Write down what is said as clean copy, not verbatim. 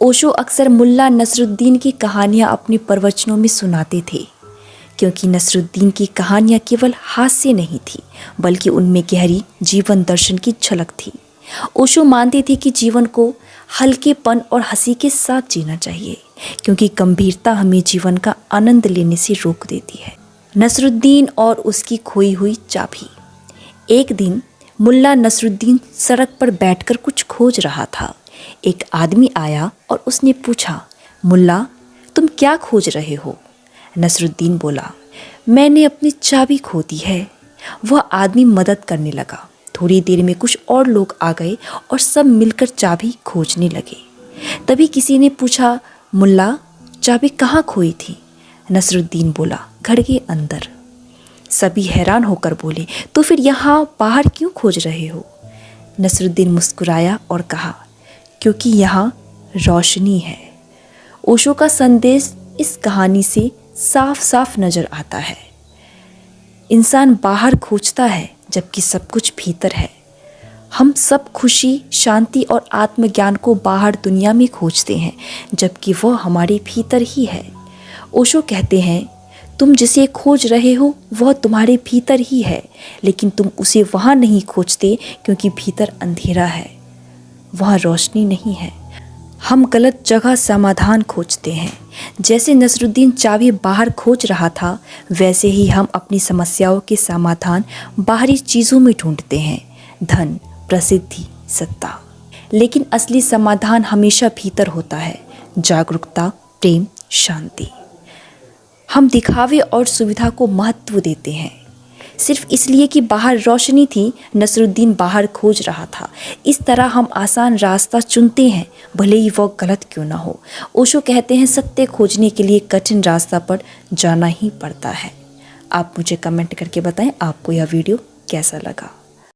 ओशो अक्सर मुल्ला नसरुद्दीन की कहानियाँ अपने प्रवचनों में सुनाते थे, क्योंकि नसरुद्दीन की कहानियाँ केवल हास्य नहीं थी, बल्कि उनमें गहरी जीवन दर्शन की झलक थी। ओशो मानते थे कि जीवन को हल्केपन और हंसी के साथ जीना चाहिए, क्योंकि गंभीरता हमें जीवन का आनंद लेने से रोक देती है। नसरुद्दीन और उसकी खोई हुई चाबी। एक दिन मुल्ला नसरुद्दीन सड़क पर बैठकर कुछ खोज रहा था। एक आदमी आया और उसने पूछा, मुल्ला, तुम क्या खोज रहे हो? नसरुद्दीन बोला, मैंने अपनी चाबी खो दी है। वह आदमी मदद करने लगा। थोड़ी देर में कुछ और लोग आ गए और सब मिलकर चाबी खोजने लगे। तभी किसी ने पूछा, मुल्ला, चाबी कहाँ खोई थी? नसरुद्दीन बोला, घर के अंदर। सभी हैरान होकर बोले, तो फिर यहाँ बाहर क्यों खोज रहे हो? नसरुद्दीन मुस्कुराया और कहा, क्योंकि यहाँ रोशनी है। ओशो का संदेश इस कहानी से साफ साफ नजर आता है। इंसान बाहर खोजता है जबकि सब कुछ भीतर है। हम सब खुशी, शांति और आत्मज्ञान को बाहर दुनिया में खोजते हैं, जबकि वह हमारे भीतर ही है। ओशो कहते हैं, तुम जिसे खोज रहे हो वह तुम्हारे भीतर ही है, लेकिन तुम उसे वहाँ नहीं खोजते क्योंकि भीतर अंधेरा है, वहाँ रोशनी नहीं है। हम गलत जगह समाधान खोजते हैं। जैसे नसरुद्दीन चाबी बाहर खोज रहा था, वैसे ही हम अपनी समस्याओं के समाधान बाहरी चीज़ों में ढूंढते हैं, धन, प्रसिद्धि, सत्ता। लेकिन असली समाधान हमेशा भीतर होता है, जागरूकता, प्रेम, शांति। हम दिखावे और सुविधा को महत्व देते हैं। सिर्फ इसलिए कि बाहर रोशनी थी, नसरुद्दीन बाहर खोज रहा था। इस तरह हम आसान रास्ता चुनते हैं, भले ही वह गलत क्यों ना हो। ओशो कहते हैं, सत्य खोजने के लिए कठिन रास्ता पर जाना ही पड़ता है। आप मुझे कमेंट करके बताएं आपको यह वीडियो कैसा लगा।